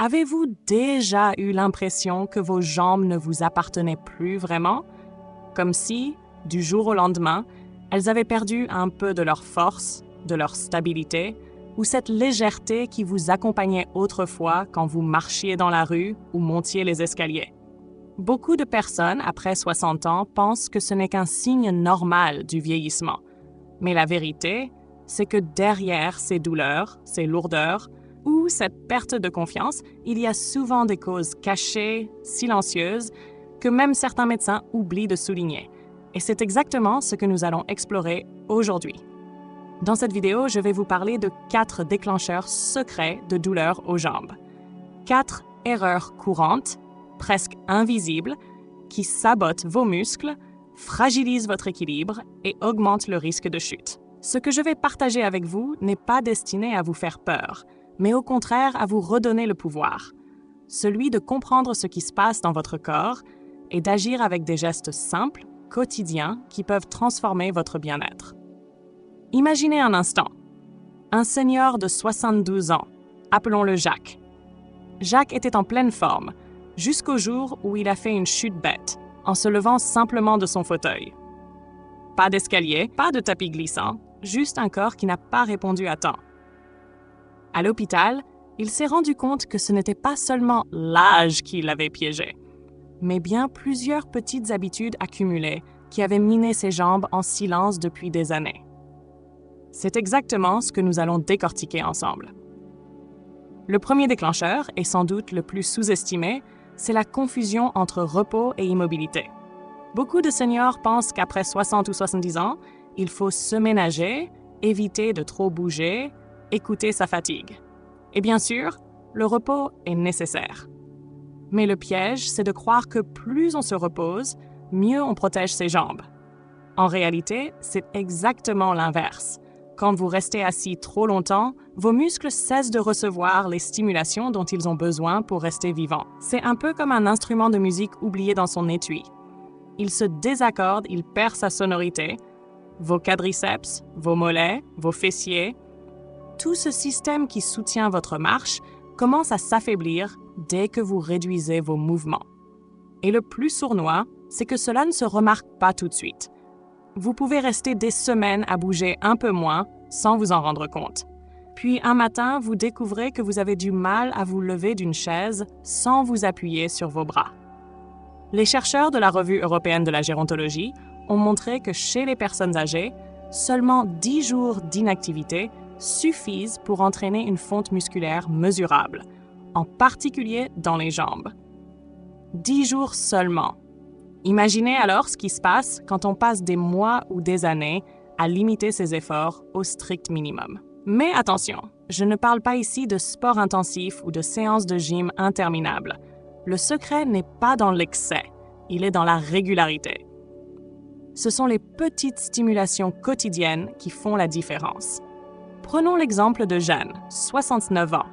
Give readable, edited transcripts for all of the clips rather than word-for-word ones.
Avez-vous déjà eu l'impression que vos jambes ne vous appartenaient plus vraiment? Comme si, du jour au lendemain, elles avaient perdu un peu de leur force, de leur stabilité, ou cette légèreté qui vous accompagnait autrefois quand vous marchiez dans la rue ou montiez les escaliers. Beaucoup de personnes après 60 ans pensent que ce n'est qu'un signe normal du vieillissement. Mais la vérité, c'est que derrière ces douleurs, ces lourdeurs, ou cette perte de confiance, il y a souvent des causes cachées, silencieuses, que même certains médecins oublient de souligner. Et c'est exactement ce que nous allons explorer aujourd'hui. Dans cette vidéo, je vais vous parler de 4 déclencheurs secrets de douleurs aux jambes. 4 erreurs courantes, presque invisibles, qui sabotent vos muscles, fragilisent votre équilibre et augmentent le risque de chute. Ce que je vais partager avec vous n'est pas destiné à vous faire peur, mais au contraire à vous redonner le pouvoir, celui de comprendre ce qui se passe dans votre corps et d'agir avec des gestes simples, quotidiens, qui peuvent transformer votre bien-être. Imaginez un instant, un senior de 72 ans, appelons-le Jacques. Jacques était en pleine forme, jusqu'au jour où il a fait une chute bête, en se levant simplement de son fauteuil. Pas d'escalier, pas de tapis glissant, juste un corps qui n'a pas répondu à temps. À l'hôpital, il s'est rendu compte que ce n'était pas seulement l'âge qui l'avait piégé, mais bien plusieurs petites habitudes accumulées qui avaient miné ses jambes en silence depuis des années. C'est exactement ce que nous allons décortiquer ensemble. Le premier déclencheur, et sans doute le plus sous-estimé, c'est la confusion entre repos et immobilité. Beaucoup de seniors pensent qu'après 60 ou 70 ans, il faut se ménager, éviter de trop bouger, écouter sa fatigue. Et bien sûr, le repos est nécessaire. Mais le piège, c'est de croire que plus on se repose, mieux on protège ses jambes. En réalité, c'est exactement l'inverse. Quand vous restez assis trop longtemps, vos muscles cessent de recevoir les stimulations dont ils ont besoin pour rester vivants. C'est un peu comme un instrument de musique oublié dans son étui. Il se désaccorde, il perd sa sonorité. Vos quadriceps, vos mollets, vos fessiers, tout ce système qui soutient votre marche commence à s'affaiblir dès que vous réduisez vos mouvements. Et le plus sournois, c'est que cela ne se remarque pas tout de suite. Vous pouvez rester des semaines à bouger un peu moins sans vous en rendre compte. Puis un matin, vous découvrez que vous avez du mal à vous lever d'une chaise sans vous appuyer sur vos bras. Les chercheurs de la Revue européenne de la gérontologie ont montré que chez les personnes âgées, seulement 10 jours d'inactivité suffisent pour entraîner une fonte musculaire mesurable, en particulier dans les jambes. 10 jours seulement. Imaginez alors ce qui se passe quand on passe des mois ou des années à limiter ses efforts au strict minimum. Mais attention, je ne parle pas ici de sport intensif ou de séances de gym interminables. Le secret n'est pas dans l'excès, il est dans la régularité. Ce sont les petites stimulations quotidiennes qui font la différence. Prenons l'exemple de Jeanne, 69 ans.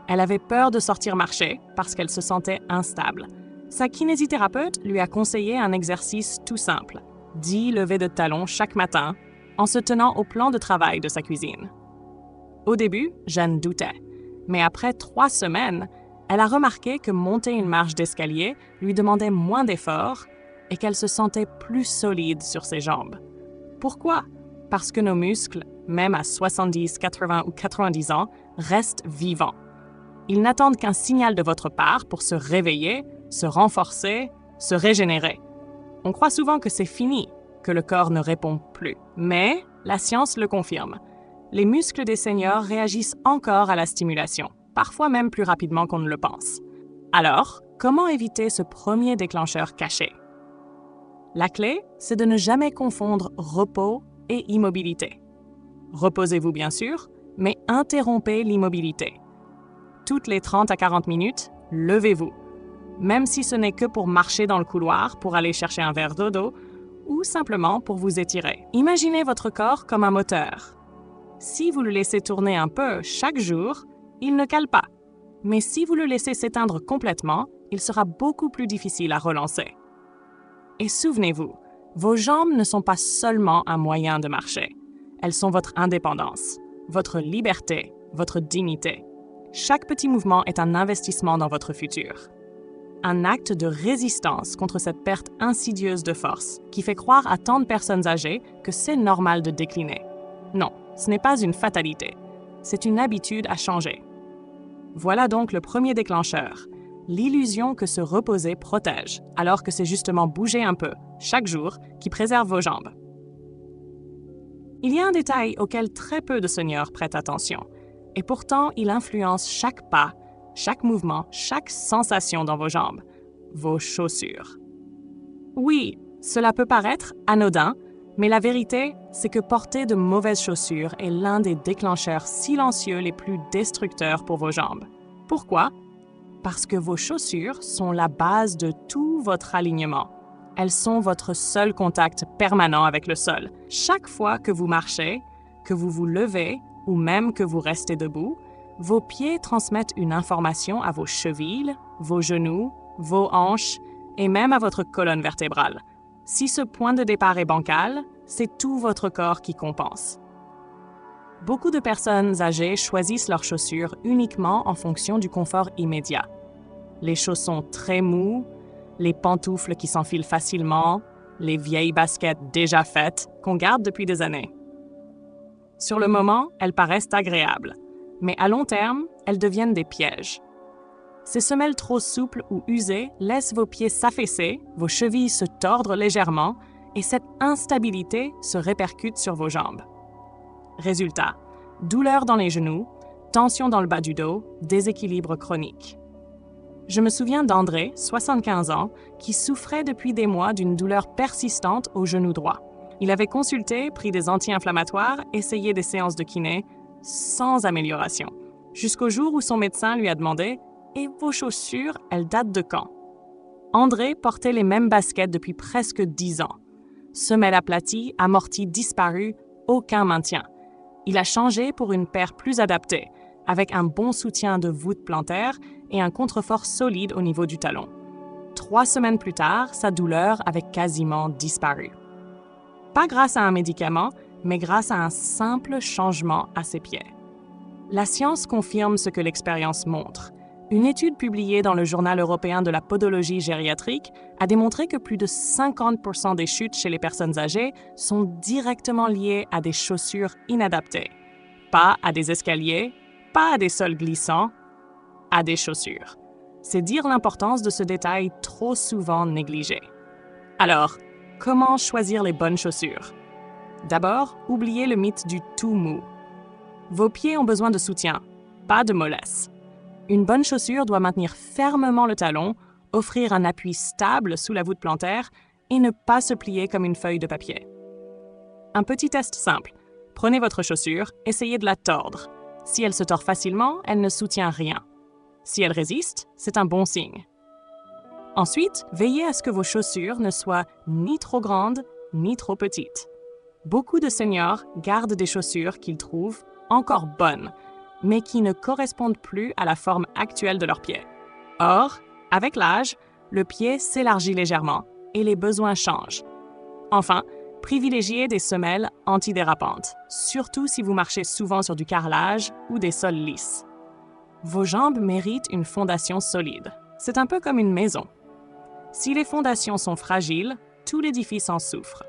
Elle avait peur de sortir marcher parce qu'elle se sentait instable. Sa kinésithérapeute lui a conseillé un exercice tout simple, 10 levées de talons chaque matin, en se tenant au plan de travail de sa cuisine. Au début, Jeanne doutait, mais après 3 semaines, elle a remarqué que monter une marche d'escalier lui demandait moins d'efforts et qu'elle se sentait plus solide sur ses jambes. Pourquoi? Parce que nos muscles, même à 70, 80 ou 90 ans, restent vivants. Ils n'attendent qu'un signal de votre part pour se réveiller, se renforcer, se régénérer. On croit souvent que c'est fini, que le corps ne répond plus. Mais la science le confirme. Les muscles des seniors réagissent encore à la stimulation, parfois même plus rapidement qu'on ne le pense. Alors, comment éviter ce premier déclencheur caché? La clé, c'est de ne jamais confondre repos et immobilité. Reposez-vous bien sûr, mais interrompez l'immobilité. Toutes les 30 à 40 minutes, levez-vous. Même si ce n'est que pour marcher dans le couloir, pour aller chercher un verre d'eau ou simplement pour vous étirer. Imaginez votre corps comme un moteur. Si vous le laissez tourner un peu chaque jour, il ne cale pas. Mais si vous le laissez s'éteindre complètement, il sera beaucoup plus difficile à relancer. Et souvenez-vous, vos jambes ne sont pas seulement un moyen de marcher. Elles sont votre indépendance, votre liberté, votre dignité. Chaque petit mouvement est un investissement dans votre futur. Un acte de résistance contre cette perte insidieuse de force qui fait croire à tant de personnes âgées que c'est normal de décliner. Non, ce n'est pas une fatalité. C'est une habitude à changer. Voilà donc le premier déclencheur, l'illusion que se reposer protège, alors que c'est justement bouger un peu, chaque jour, qui préserve vos jambes. Il y a un détail auquel très peu de seniors prêtent attention, et pourtant il influence chaque pas, chaque mouvement, chaque sensation dans vos jambes, vos chaussures. Oui, cela peut paraître anodin, mais la vérité, c'est que porter de mauvaises chaussures est l'un des déclencheurs silencieux les plus destructeurs pour vos jambes. Pourquoi? Parce que vos chaussures sont la base de tout votre alignement. Elles sont votre seul contact permanent avec le sol. Chaque fois que vous marchez, que vous vous levez ou même que vous restez debout, vos pieds transmettent une information à vos chevilles, vos genoux, vos hanches et même à votre colonne vertébrale. Si ce point de départ est bancal, c'est tout votre corps qui compense. Beaucoup de personnes âgées choisissent leurs chaussures uniquement en fonction du confort immédiat. Les chaussons très mous, les pantoufles qui s'enfilent facilement, les vieilles baskets déjà faites qu'on garde depuis des années. Sur le moment, elles paraissent agréables, mais à long terme, elles deviennent des pièges. Ces semelles trop souples ou usées laissent vos pieds s'affaisser, vos chevilles se tordre légèrement et cette instabilité se répercute sur vos jambes. Résultat, douleur dans les genoux, tension dans le bas du dos, déséquilibre chronique. Je me souviens d'André, 75 ans, qui souffrait depuis des mois d'une douleur persistante au genou droit. Il avait consulté, pris des anti-inflammatoires, essayé des séances de kiné, sans amélioration, jusqu'au jour où son médecin lui a demandé « Et vos chaussures, elles datent de quand ?» André portait les mêmes baskets depuis presque 10 ans. Semelle aplatie, amortie disparue, aucun maintien. Il a changé pour une paire plus adaptée, avec un bon soutien de voûte plantaire et un contrefort solide au niveau du talon. 3 semaines plus tard, sa douleur avait quasiment disparu. Pas grâce à un médicament, mais grâce à un simple changement à ses pieds. La science confirme ce que l'expérience montre. Une étude publiée dans le Journal européen de la podologie gériatrique a démontré que plus de 50% des chutes chez les personnes âgées sont directement liées à des chaussures inadaptées. Pas à des escaliers, pas à des sols glissants, à des chaussures. C'est dire l'importance de ce détail trop souvent négligé. Alors, comment choisir les bonnes chaussures? D'abord, oubliez le mythe du tout mou. Vos pieds ont besoin de soutien, pas de mollesse. Une bonne chaussure doit maintenir fermement le talon, offrir un appui stable sous la voûte plantaire et ne pas se plier comme une feuille de papier. Un petit test simple. Prenez votre chaussure, essayez de la tordre. Si elle se tord facilement, elle ne soutient rien. Si elle résiste, c'est un bon signe. Ensuite, veillez à ce que vos chaussures ne soient ni trop grandes ni trop petites. Beaucoup de seniors gardent des chaussures qu'ils trouvent encore bonnes, mais qui ne correspondent plus à la forme actuelle de leurs pieds. Or, avec l'âge, le pied s'élargit légèrement et les besoins changent. Enfin, privilégiez des semelles antidérapantes, surtout si vous marchez souvent sur du carrelage ou des sols lisses. Vos jambes méritent une fondation solide. C'est un peu comme une maison. Si les fondations sont fragiles, tout l'édifice en souffre.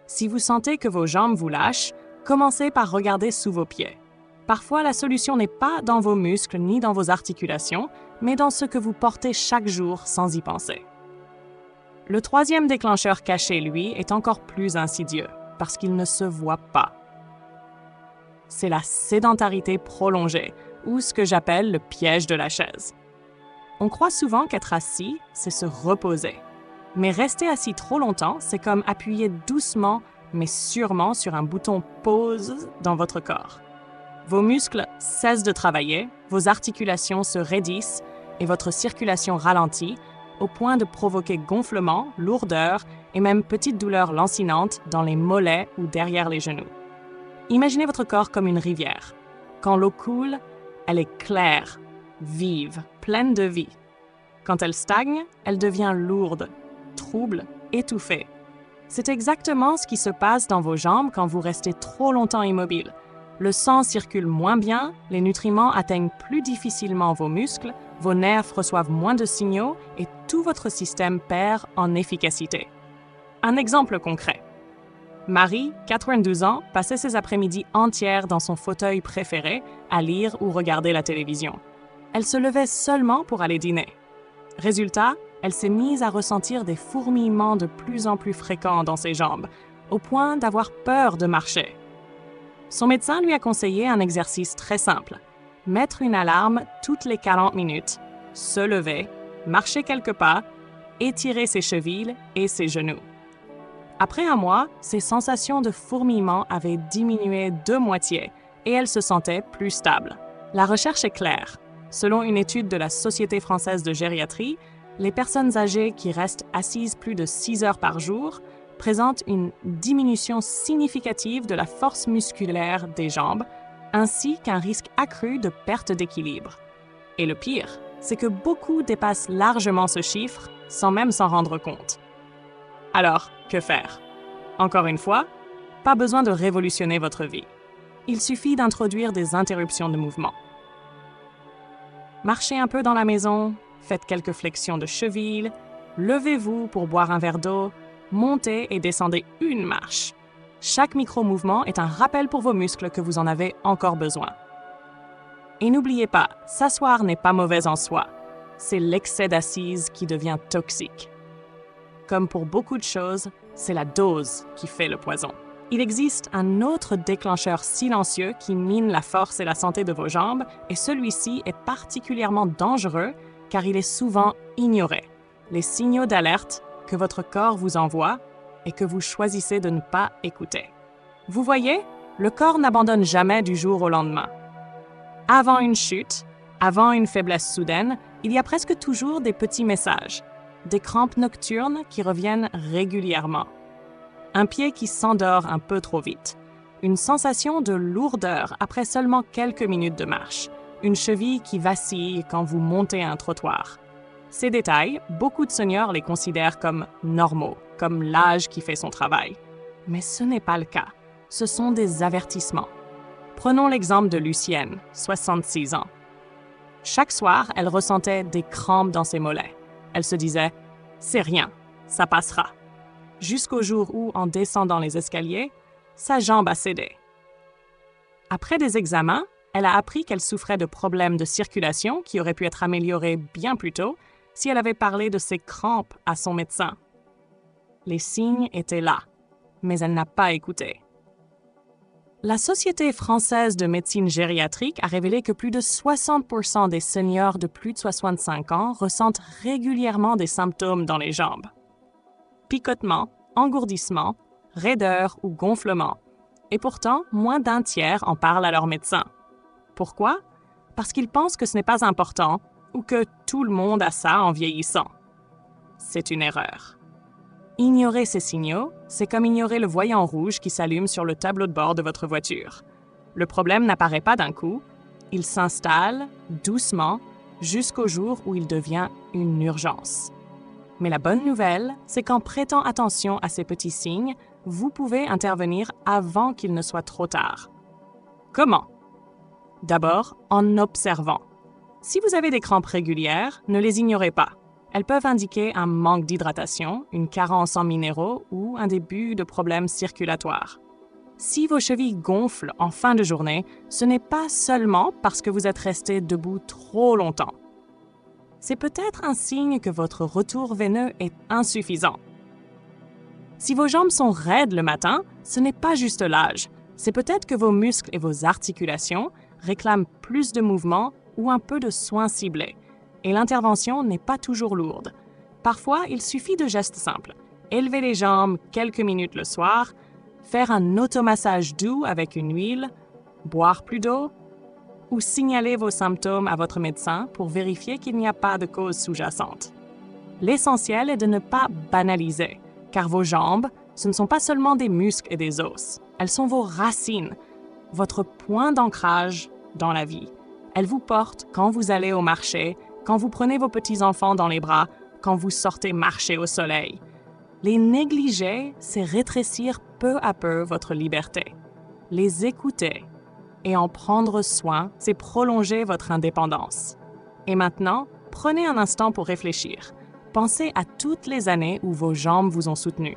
Si vous sentez que vos jambes vous lâchent, commencez par regarder sous vos pieds. Parfois, la solution n'est pas dans vos muscles ni dans vos articulations, mais dans ce que vous portez chaque jour sans y penser. Le troisième déclencheur caché, lui, est encore plus insidieux, parce qu'il ne se voit pas. C'est la sédentarité prolongée, ou ce que j'appelle le piège de la chaise. On croit souvent qu'être assis, c'est se reposer. Mais rester assis trop longtemps, c'est comme appuyer doucement, mais sûrement sur un bouton « pause » dans votre corps. Vos muscles cessent de travailler, vos articulations se raidissent et votre circulation ralentit, au point de provoquer gonflement, lourdeur et même petites douleurs lancinantes dans les mollets ou derrière les genoux. Imaginez votre corps comme une rivière. Quand l'eau coule, elle est claire, vive, pleine de vie. Quand elle stagne, elle devient lourde, trouble, étouffée. C'est exactement ce qui se passe dans vos jambes quand vous restez trop longtemps immobile. Le sang circule moins bien, les nutriments atteignent plus difficilement vos muscles, vos nerfs reçoivent moins de signaux et tout votre système perd en efficacité. Un exemple concret. Marie, 92 ans, passait ses après-midi entières dans son fauteuil préféré à lire ou regarder la télévision. Elle se levait seulement pour aller dîner. Résultat, elle s'est mise à ressentir des fourmillements de plus en plus fréquents dans ses jambes, au point d'avoir peur de marcher. Son médecin lui a conseillé un exercice très simple. Mettre une alarme toutes les 40 minutes, se lever, marcher quelques pas, étirer ses chevilles et ses genoux. Après un mois, ses sensations de fourmillement avaient diminué de moitié et elle se sentait plus stable. La recherche est claire. Selon une étude de la Société française de gériatrie, les personnes âgées qui restent assises plus de 6 heures par jour présentent une diminution significative de la force musculaire des jambes, ainsi qu'un risque accru de perte d'équilibre. Et le pire, c'est que beaucoup dépassent largement ce chiffre sans même s'en rendre compte. Alors, que faire? Encore une fois, pas besoin de révolutionner votre vie. Il suffit d'introduire des interruptions de mouvement. Marchez un peu dans la maison, faites quelques flexions de cheville, levez-vous pour boire un verre d'eau, montez et descendez une marche. Chaque micro-mouvement est un rappel pour vos muscles que vous en avez encore besoin. Et n'oubliez pas, s'asseoir n'est pas mauvais en soi. C'est l'excès d'assise qui devient toxique. Comme pour beaucoup de choses, c'est la dose qui fait le poison. Il existe un autre déclencheur silencieux qui mine la force et la santé de vos jambes, et celui-ci est particulièrement dangereux car il est souvent ignoré. Les signaux d'alerte que votre corps vous envoie et que vous choisissez de ne pas écouter. Vous voyez, le corps n'abandonne jamais du jour au lendemain. Avant une chute, avant une faiblesse soudaine, il y a presque toujours des petits messages, des crampes nocturnes qui reviennent régulièrement, un pied qui s'endort un peu trop vite, une sensation de lourdeur après seulement quelques minutes de marche, une cheville qui vacille quand vous montez un trottoir. Ces détails, beaucoup de seniors les considèrent comme normaux, comme l'âge qui fait son travail. Mais ce n'est pas le cas. Ce sont des avertissements. Prenons l'exemple de Lucienne, 66 ans. Chaque soir, elle ressentait des crampes dans ses mollets. Elle se disait « C'est rien, ça passera ». Jusqu'au jour où, en descendant les escaliers, sa jambe a cédé. Après des examens, elle a appris qu'elle souffrait de problèmes de circulation qui auraient pu être améliorés bien plus tôt si elle avait parlé de ses crampes à son médecin. Les signes étaient là, mais elle n'a pas écouté. La Société française de médecine gériatrique a révélé que plus de 60% des seniors de plus de 65 ans ressentent régulièrement des symptômes dans les jambes. Picotement, engourdissement, raideur ou gonflement. Et pourtant, moins d'un tiers en parlent à leur médecin. Pourquoi? Parce qu'ils pensent que ce n'est pas important ou que tout le monde a ça en vieillissant. C'est une erreur. Ignorer ces signaux, c'est comme ignorer le voyant rouge qui s'allume sur le tableau de bord de votre voiture. Le problème n'apparaît pas d'un coup, il s'installe doucement jusqu'au jour où il devient une urgence. Mais la bonne nouvelle, c'est qu'en prêtant attention à ces petits signes, vous pouvez intervenir avant qu'il ne soit trop tard. Comment? D'abord, en observant. Si vous avez des crampes régulières, ne les ignorez pas. Elles peuvent indiquer un manque d'hydratation, une carence en minéraux ou un début de problèmes circulatoires. Si vos chevilles gonflent en fin de journée, ce n'est pas seulement parce que vous êtes resté debout trop longtemps. C'est peut-être un signe que votre retour veineux est insuffisant. Si vos jambes sont raides le matin, ce n'est pas juste l'âge. C'est peut-être que vos muscles et vos articulations réclament plus de mouvement ou un peu de soins ciblés. Et l'intervention n'est pas toujours lourde. Parfois, il suffit de gestes simples. Élever les jambes quelques minutes le soir, faire un automassage doux avec une huile, boire plus d'eau, ou signaler vos symptômes à votre médecin pour vérifier qu'il n'y a pas de cause sous-jacente. L'essentiel est de ne pas banaliser, car vos jambes, ce ne sont pas seulement des muscles et des os. Elles sont vos racines, votre point d'ancrage dans la vie. Elles vous portent quand vous allez au marché, quand vous prenez vos petits-enfants dans les bras, quand vous sortez marcher au soleil. Les négliger, c'est rétrécir peu à peu votre liberté. Les écouter, Et en prendre soin, c'est prolonger votre indépendance. Et maintenant, prenez un instant pour réfléchir. Pensez à toutes les années où vos jambes vous ont soutenu.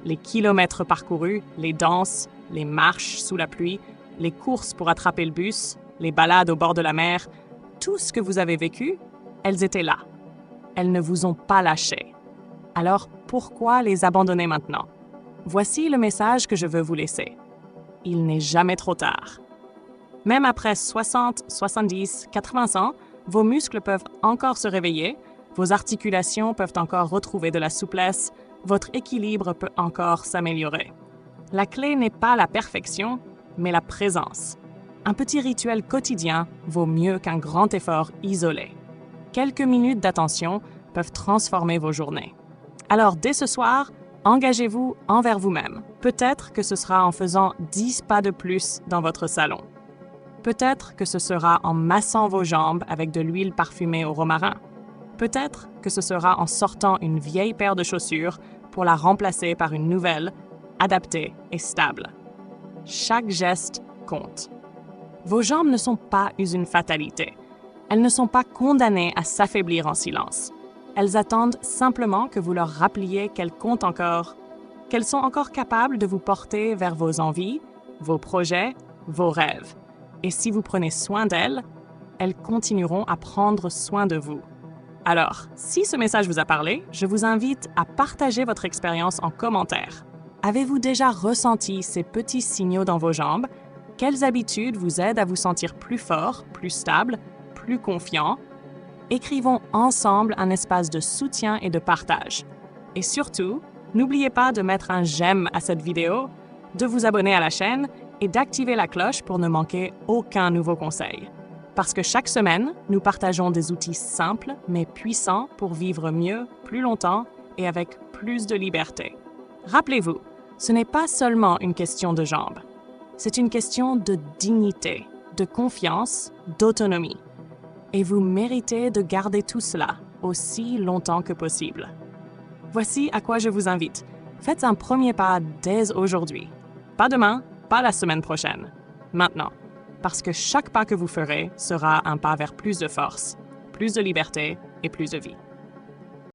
Les kilomètres parcourus, les danses, les marches sous la pluie, les courses pour attraper le bus, les balades au bord de la mer, tout ce que vous avez vécu, elles étaient là. Elles ne vous ont pas lâché. Alors pourquoi les abandonner maintenant? Voici le message que je veux vous laisser. Il n'est jamais trop tard. Même après 60, 70, 80 ans, vos muscles peuvent encore se réveiller, vos articulations peuvent encore retrouver de la souplesse, votre équilibre peut encore s'améliorer. La clé n'est pas la perfection, mais la présence. Un petit rituel quotidien vaut mieux qu'un grand effort isolé. Quelques minutes d'attention peuvent transformer vos journées. Alors, dès ce soir, engagez-vous envers vous-même. Peut-être que ce sera en faisant 10 pas de plus dans votre salon. Peut-être que ce sera en massant vos jambes avec de l'huile parfumée au romarin. Peut-être que ce sera en sortant une vieille paire de chaussures pour la remplacer par une nouvelle, adaptée et stable. Chaque geste compte. Vos jambes ne sont pas une fatalité. Elles ne sont pas condamnées à s'affaiblir en silence. Elles attendent simplement que vous leur rappeliez qu'elles comptent encore, qu'elles sont encore capables de vous porter vers vos envies, vos projets, vos rêves. Et si vous prenez soin d'elles, elles continueront à prendre soin de vous. Alors, si ce message vous a parlé, je vous invite à partager votre expérience en commentaire. Avez-vous déjà ressenti ces petits signaux dans vos jambes? Quelles habitudes vous aident à vous sentir plus fort, plus stable, plus confiant? Écrivons ensemble un espace de soutien et de partage. Et surtout, n'oubliez pas de mettre un j'aime à cette vidéo, de vous abonner à la chaîne et d'activer la cloche pour ne manquer aucun nouveau conseil. Parce que chaque semaine, nous partageons des outils simples mais puissants pour vivre mieux, plus longtemps et avec plus de liberté. Rappelez-vous, ce n'est pas seulement une question de jambes. C'est une question de dignité, de confiance, d'autonomie. Et vous méritez de garder tout cela aussi longtemps que possible. Voici à quoi je vous invite. Faites un premier pas dès aujourd'hui. Pas demain, pas la semaine prochaine. Maintenant. Parce que chaque pas que vous ferez sera un pas vers plus de force, plus de liberté et plus de vie.